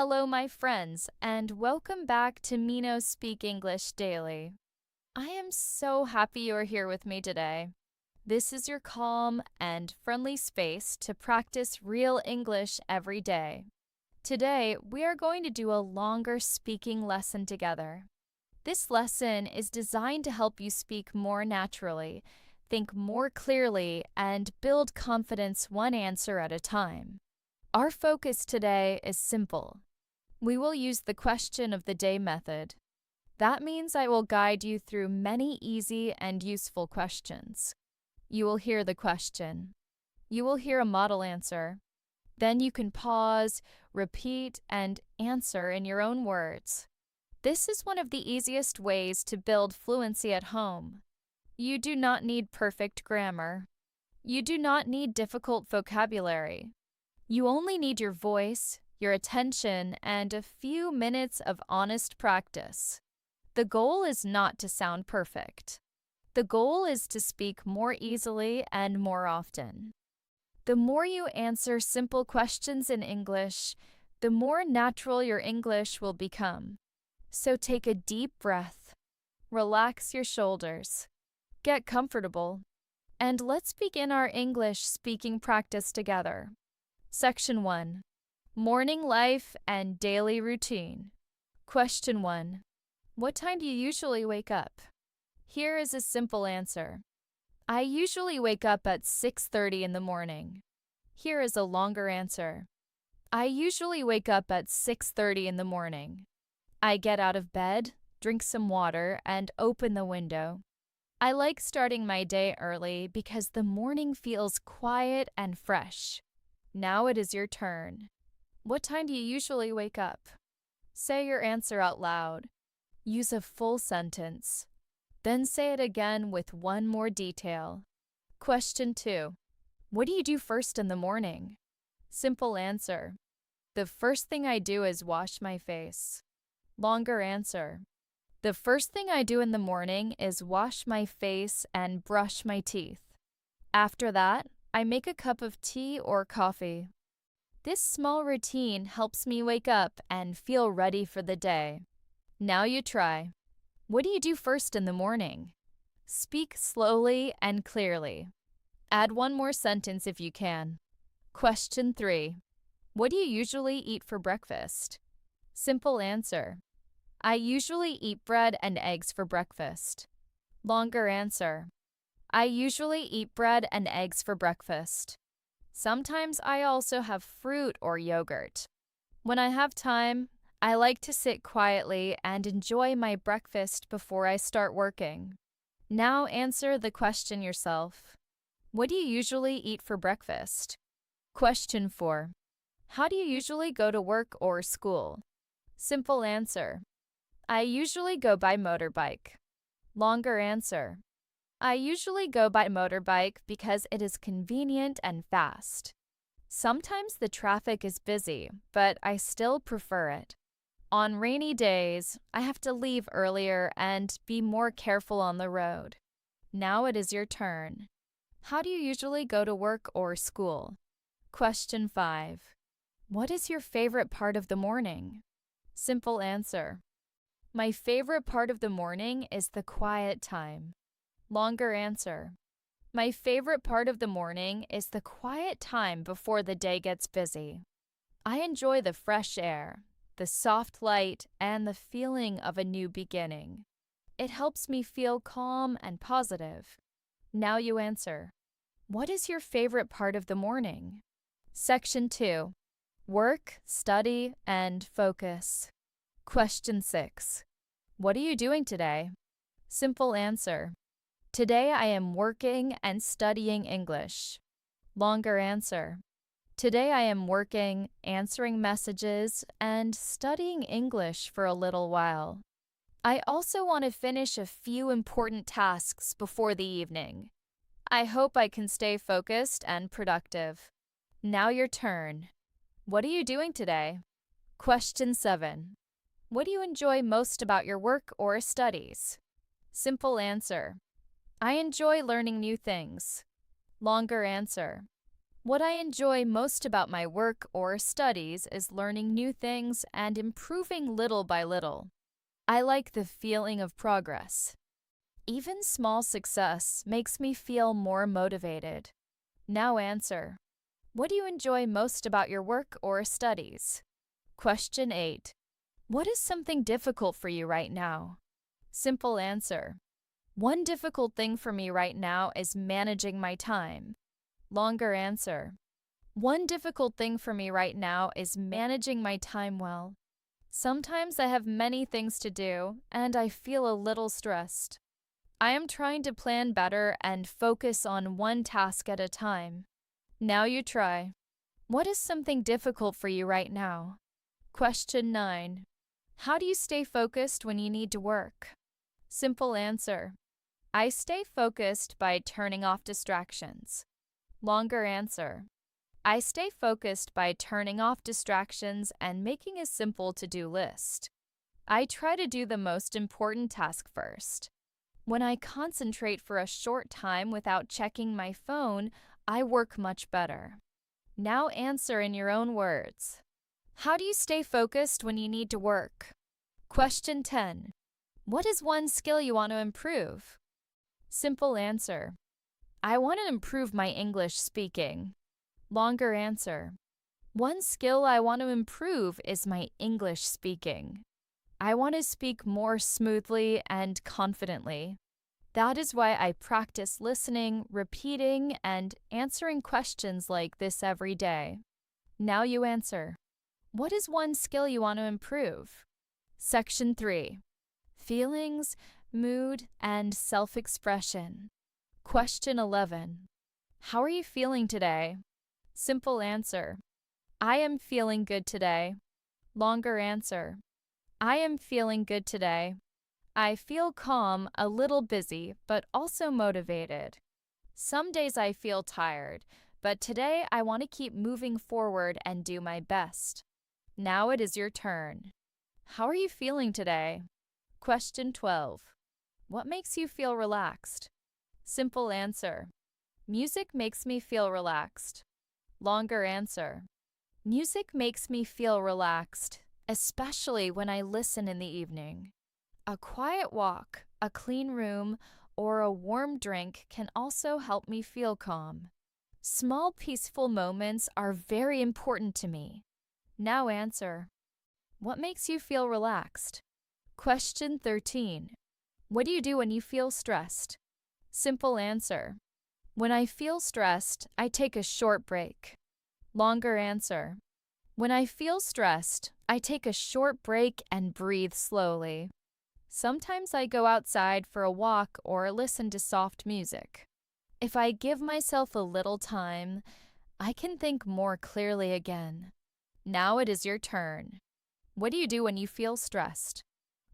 Hello, my friends, and welcome back to Mino Speak English Daily. I am so happy you are here with me today. This is your calm and friendly space to practice real English every day. Today, we are going to do a longer speaking lesson together. This lesson is designed to help you speak more naturally, think more clearly, and build confidence one answer at a time. Our focus today is simple. We will use the question of the day method. That means I will guide you through many easy and useful questions. You will hear the question. You will hear a model answer. Then you can pause, repeat, and answer in your own words. This is one of the easiest ways to build fluency at home. You do not need perfect grammar. You do not need difficult vocabulary. You only need your voice, your attention, and a few minutes of honest practice. The goal is not to sound perfect. The goal is to speak more easily and more often. The more you answer simple questions in English, the more natural your English will become. So take a deep breath, relax your shoulders, get comfortable, and let's begin our English speaking practice together. Section 1. Morning life and daily routine. Question 1. What time do you usually wake up? Here is a simple answer. I usually wake up at 6:30 in the morning. Here is a longer answer. I usually wake up at 6:30 in the morning. I get out of bed, drink some water, and open the window. I like starting my day early because the morning feels quiet and fresh. Now it is your turn. What time do you usually wake up? Say your answer out loud. Use a full sentence. Then say it again with one more detail. Question 2. What do you do first in the morning? Simple answer. The first thing I do is wash my face. Longer answer. The first thing I do in the morning is wash my face and brush my teeth. After that, I make a cup of tea or coffee. This small routine helps me wake up and feel ready for the day. Now you try. What do you do first in the morning? Speak slowly and clearly. Add one more sentence if you can. Question 3. What do you usually eat for breakfast? Simple answer. I usually eat bread and eggs for breakfast. Longer answer. I usually eat bread and eggs for breakfast. Sometimes I also have fruit or yogurt. When I have time, I like to sit quietly and enjoy my breakfast before I start working. Now answer the question yourself. What do you usually eat for breakfast? Question 4. How do you usually go to work or school? Simple answer. I usually go by motorbike. Longer answer. I usually go by motorbike because it is convenient and fast. Sometimes the traffic is busy, but I still prefer it. On rainy days, I have to leave earlier and be more careful on the road. Now it is your turn. How do you usually go to work or school? Question 5. What is your favorite part of the morning? Simple answer. My favorite part of the morning is the quiet time. Longer answer. My favorite part of the morning is the quiet time before the day gets busy. I enjoy the fresh air, the soft light, and the feeling of a new beginning. It helps me feel calm and positive. Now you answer. What is your favorite part of the morning? Section 2. Work, study, and focus. Question 6. What are you doing today? Simple answer. Today I am working and studying English. Longer answer. Today I am working, answering messages, and studying English for a little while. I also want to finish a few important tasks before the evening. I hope I can stay focused and productive. Now your turn. What are you doing today? Question 7. What do you enjoy most about your work or studies? Simple answer. I enjoy learning new things. Longer answer. What I enjoy most about my work or studies is learning new things and improving little by little. I like the feeling of progress. Even small success makes me feel more motivated. Now answer. What do you enjoy most about your work or studies? Question 8. What is something difficult for you right now? Simple answer. One difficult thing for me right now is managing my time. Longer answer. One difficult thing for me right now is managing my time well. Sometimes I have many things to do and I feel a little stressed. I am trying to plan better and focus on one task at a time. Now you try. What is something difficult for you right now? Question 9. How do you stay focused when you need to work? Simple answer. I stay focused by turning off distractions. Longer answer. I stay focused by turning off distractions and making a simple to-do list. I try to do the most important task first. When I concentrate for a short time without checking my phone, I work much better. Now answer in your own words. How do you stay focused when you need to work? Question 10. What is one skill you want to improve? Simple answer. I want to improve my English speaking. Longer answer. One skill I want to improve is my English speaking. I want to speak more smoothly and confidently. That is why I practice listening, repeating, and answering questions like this every day. Now you answer. What is one skill you want to improve? Section 3. Feelings, mood, and self-expression. Question 11. How are you feeling today? Simple answer. I am feeling good today. Longer answer. I am feeling good today. I feel calm, a little busy, but also motivated. Some days I feel tired, but today I want to keep moving forward and do my best. Now it is your turn. How are you feeling today? Question 12. What makes you feel relaxed? Simple answer. Music makes me feel relaxed. Longer answer. Music makes me feel relaxed, especially when I listen in the evening. A quiet walk, a clean room, or a warm drink can also help me feel calm. Small peaceful moments are very important to me. Now answer. What makes you feel relaxed? Question 13. What do you do when you feel stressed? Simple answer. When I feel stressed, I take a short break. Longer answer. When I feel stressed, I take a short break and breathe slowly. Sometimes I go outside for a walk or listen to soft music. If I give myself a little time, I can think more clearly again. Now it is your turn. What do you do when you feel stressed?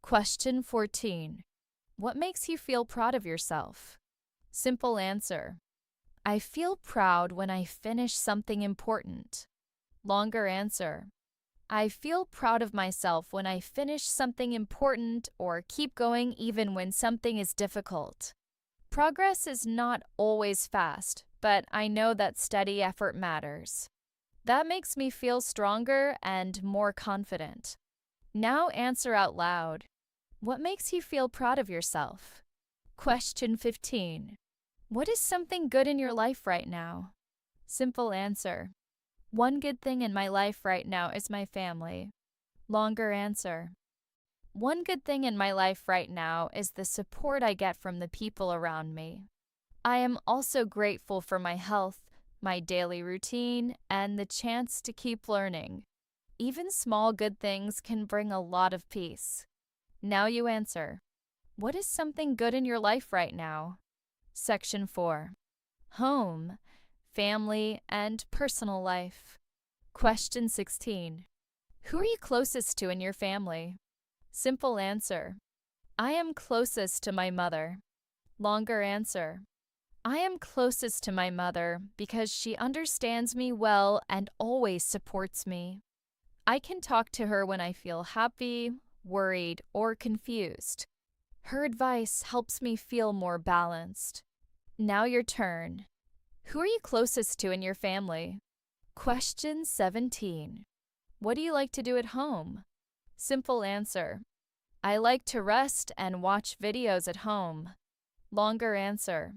Question 14. What makes you feel proud of yourself? Simple answer. I feel proud when I finish something important. Longer answer. I feel proud of myself when I finish something important or keep going even when something is difficult. Progress is not always fast, but I know that steady effort matters. That makes me feel stronger and more confident. Now answer out loud. What makes you feel proud of yourself? Question 15. What is something good in your life right now? Simple answer. One good thing in my life right now is my family. Longer answer. One good thing in my life right now is the support I get from the people around me. I am also grateful for my health, my daily routine, and the chance to keep learning. Even small good things can bring a lot of peace. Now you answer. What is something good in your life right now? Section 4. Home, family, and personal life. Question 16. Who are you closest to in your family? Simple answer. I am closest to my mother. Longer answer. I am closest to my mother because she understands me well and always supports me. I can talk to her when I feel happy, worried, or confused. Her advice helps me feel more balanced. Now your turn. Who are you closest to in your family? Question 17. What do you like to do at home? Simple answer. I like to rest and watch videos at home. Longer answer.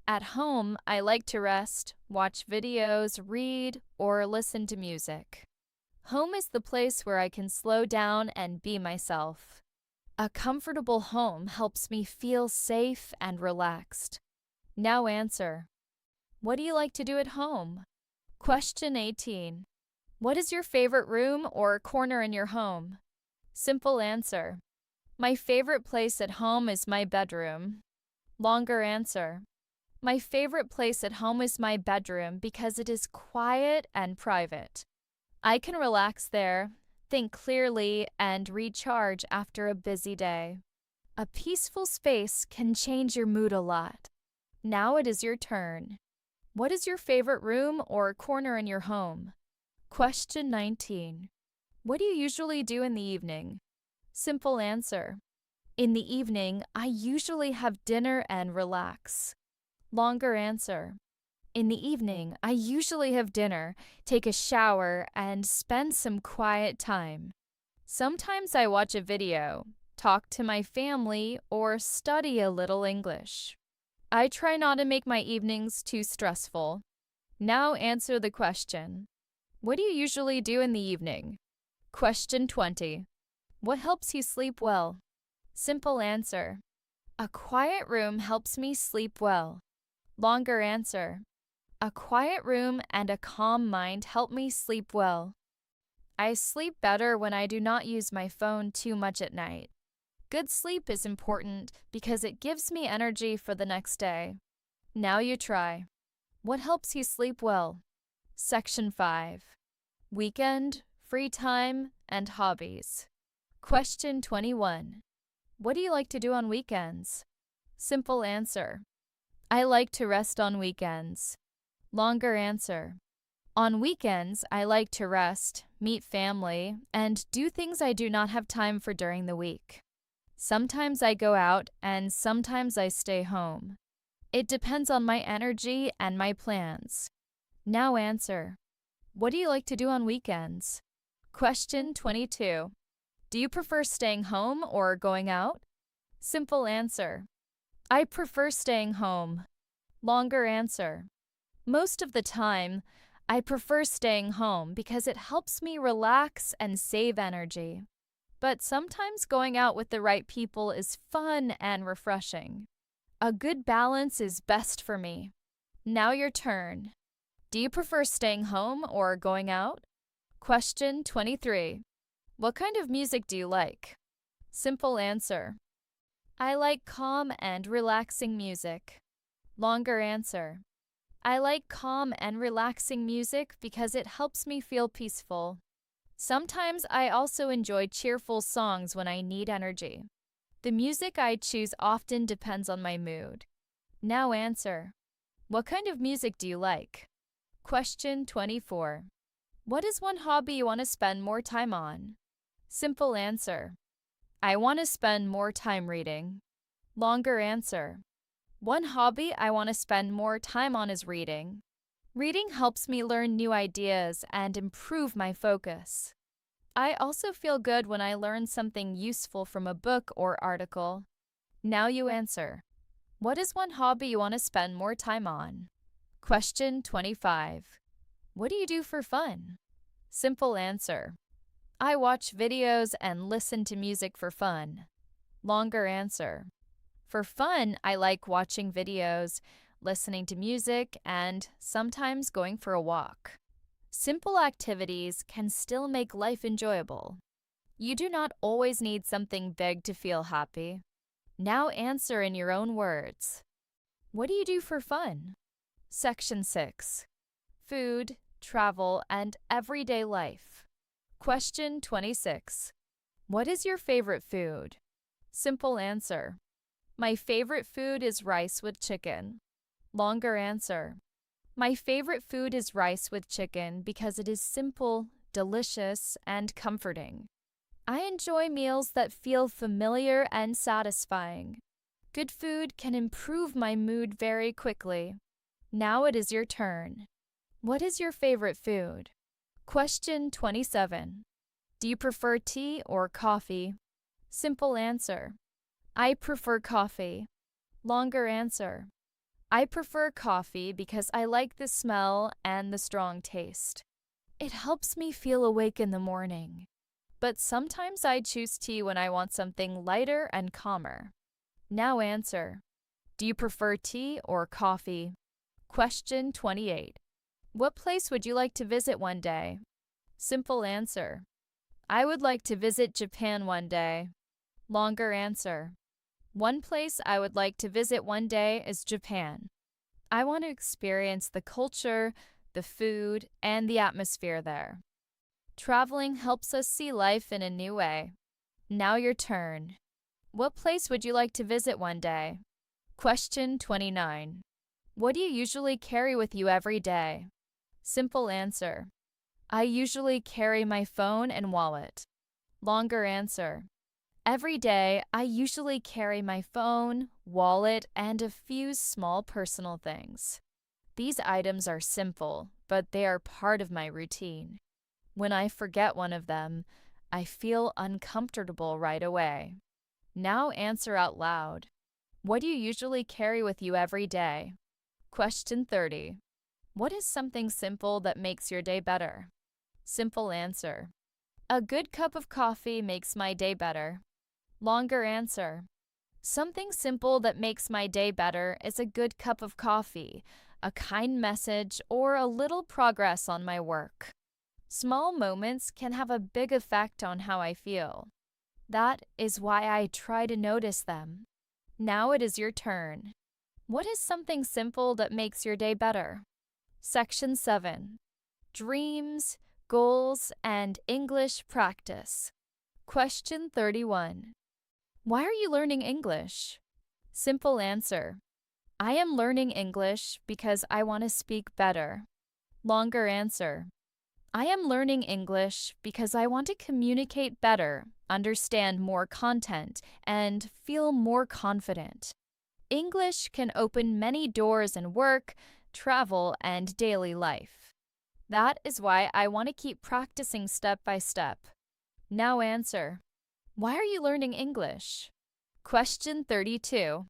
At home, I like to rest, watch videos, read, or listen to music. Home is the place where I can slow down and be myself. A comfortable home helps me feel safe and relaxed. Now answer. What do you like to do at home? Question 18. What is your favorite room or corner in your home? Simple answer. My favorite place at home is my bedroom. Longer answer. My favorite place at home is my bedroom because it is quiet and private. I can relax there, think clearly, and recharge after a busy day. A peaceful space can change your mood a lot. Now it is your turn. What is your favorite room or corner in your home? Question 19. What do you usually do in the evening? Simple answer. In the evening, I usually have dinner and relax. Longer answer. In the evening, I usually have dinner, take a shower, and spend some quiet time. Sometimes I watch a video, talk to my family, or study a little English. I try not to make my evenings too stressful. Now answer the question. What do you usually do in the evening? Question 20. What helps you sleep well? Simple answer. A quiet room helps me sleep well. Longer answer. A quiet room and a calm mind help me sleep well. I sleep better when I do not use my phone too much at night. Good sleep is important because it gives me energy for the next day. Now you try. What helps you sleep well? Section 5. Weekend, free time, and hobbies. Question 21. What do you like to do on weekends? Simple answer. I like to rest on weekends. Longer answer. On weekends, I like to rest, meet family, and do things I do not have time for during the week. Sometimes I go out and sometimes I stay home. It depends on my energy and my plans. Now answer. What do you like to do on weekends? Question 22. Do you prefer staying home or going out? Simple answer. I prefer staying home. Longer answer. Most of the time, I prefer staying home because it helps me relax and save energy. But sometimes going out with the right people is fun and refreshing. A good balance is best for me. Now your turn. Do you prefer staying home or going out? Question 23. What kind of music do you like? Simple answer. I like calm and relaxing music. Longer answer. I like calm and relaxing music because it helps me feel peaceful. Sometimes I also enjoy cheerful songs when I need energy. The music I choose often depends on my mood. Now answer. What kind of music do you like? Question 24. What is one hobby you want to spend more time on? Simple answer. I want to spend more time reading. Longer answer. One hobby I want to spend more time on is reading. Reading helps me learn new ideas and improve my focus. I also feel good when I learn something useful from a book or article. Now you answer. What is one hobby you want to spend more time on? Question 25. What do you do for fun? Simple answer. I watch videos and listen to music for fun. Longer answer. For fun, I like watching videos, listening to music, and sometimes going for a walk. Simple activities can still make life enjoyable. You do not always need something big to feel happy. Now answer in your own words. What do you do for fun? Section 6. Food, travel, and everyday life. Question 26. What is your favorite food? Simple answer. My favorite food is rice with chicken. Longer answer. My favorite food is rice with chicken because it is simple, delicious, and comforting. I enjoy meals that feel familiar and satisfying. Good food can improve my mood very quickly. Now it is your turn. What is your favorite food? Question 27. Do you prefer tea or coffee? Simple answer. I prefer coffee. Longer answer. I prefer coffee because I like the smell and the strong taste. It helps me feel awake in the morning. But sometimes I choose tea when I want something lighter and calmer. Now answer. Do you prefer tea or coffee? Question 28. What place would you like to visit one day? Simple answer. I would like to visit Japan one day. Longer answer. One place I would like to visit one day is Japan. I want to experience the culture, the food, and the atmosphere there. Traveling helps us see life in a new way. Now your turn. What place would you like to visit one day? Question 29. What do you usually carry with you every day? Simple answer. I usually carry my phone and wallet. Longer answer. Every day, I usually carry my phone, wallet, and a few small personal things. These items are simple, but they are part of my routine. When I forget one of them, I feel uncomfortable right away. Now answer out loud. What do you usually carry with you every day? Question 30. What is something simple that makes your day better? Simple answer. A good cup of coffee makes my day better. Longer answer. Something simple that makes my day better is a good cup of coffee, a kind message, or a little progress on my work. Small moments can have a big effect on how I feel. That is why I try to notice them. Now it is your turn. What is something simple that makes your day better? Section 7. Dreams, goals, and English practice. Question 31. Why are you learning English? Simple answer. I am learning English because I want to speak better. Longer answer. I am learning English because I want to communicate better, understand more content, and feel more confident. English can open many doors in work, travel, and daily life. That is why I want to keep practicing step by step. Now answer. Why are you learning English? Question 32.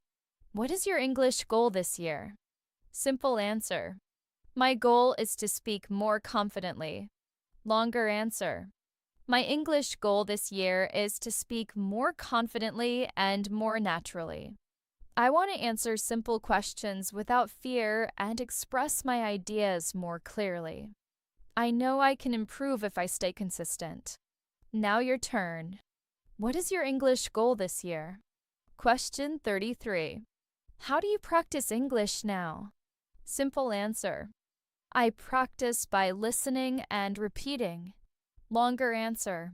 What is your English goal this year? Simple answer. My goal is to speak more confidently. Longer answer. My English goal this year is to speak more confidently and more naturally. I want to answer simple questions without fear and express my ideas more clearly. I know I can improve if I stay consistent. Now your turn. What is your English goal this year? Question 33. How do you practice English now? Simple answer. I practice by listening and repeating. Longer answer.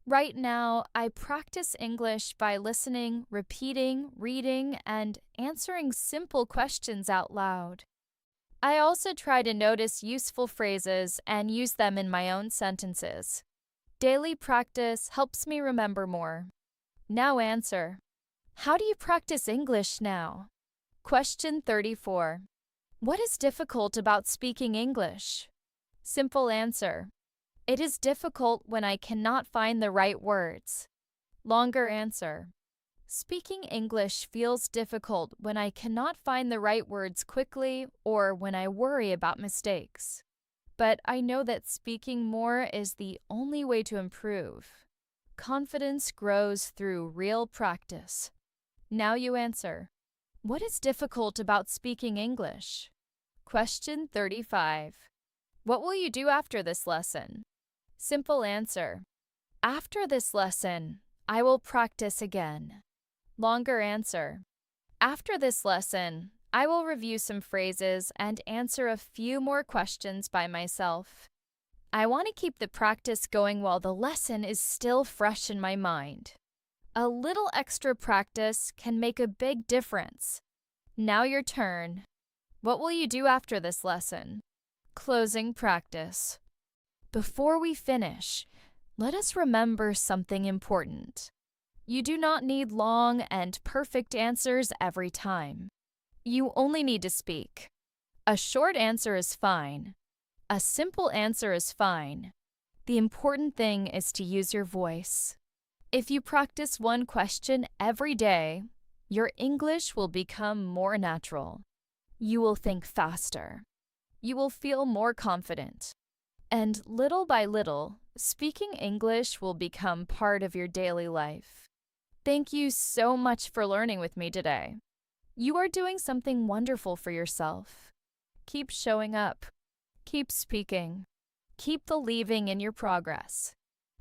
Right now, I practice English by listening, repeating, reading, and answering simple questions out loud. I also try to notice useful phrases and use them in my own sentences. Daily practice helps me remember more. Now answer. How do you practice English now? Question 34. What is difficult about speaking English? Simple answer. It is difficult when I cannot find the right words. Longer answer. Speaking English feels difficult when I cannot find the right words quickly or when I worry about mistakes. But I know that speaking more is the only way to improve. Confidence grows through real practice. Now you answer. What is difficult about speaking English? Question 35. What will you do after this lesson? Simple answer. After this lesson, I will practice again. Longer answer. After this lesson, I will review some phrases and answer a few more questions by myself. I want to keep the practice going while the lesson is still fresh in my mind. A little extra practice can make a big difference. Now your turn. What will you do after this lesson? Closing practice. Before we finish, let us remember something important. You do not need long and perfect answers every time. You only need to speak. A short answer is fine. A simple answer is fine. The important thing is to use your voice. If you practice one question every day, your English will become more natural. You will think faster. You will feel more confident. And little by little, speaking English will become part of your daily life. Thank you so much for learning with me today. You are doing something wonderful for yourself. Keep showing up. Keep speaking. Keep believing in your progress.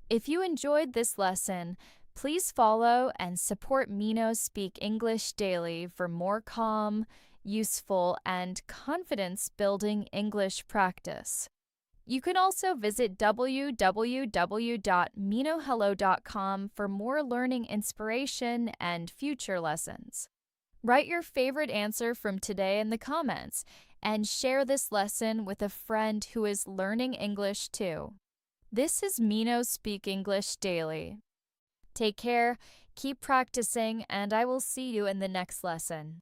If you enjoyed this lesson, please follow and support Mino Speak English Daily for more calm, useful, and confidence-building English practice. You can also visit www.minohello.com for more learning inspiration and future lessons. Write your favorite answer from today in the comments and share this lesson with a friend who is learning English too. This is Mino Speak English Daily. Take care, keep practicing, and I will see you in the next lesson.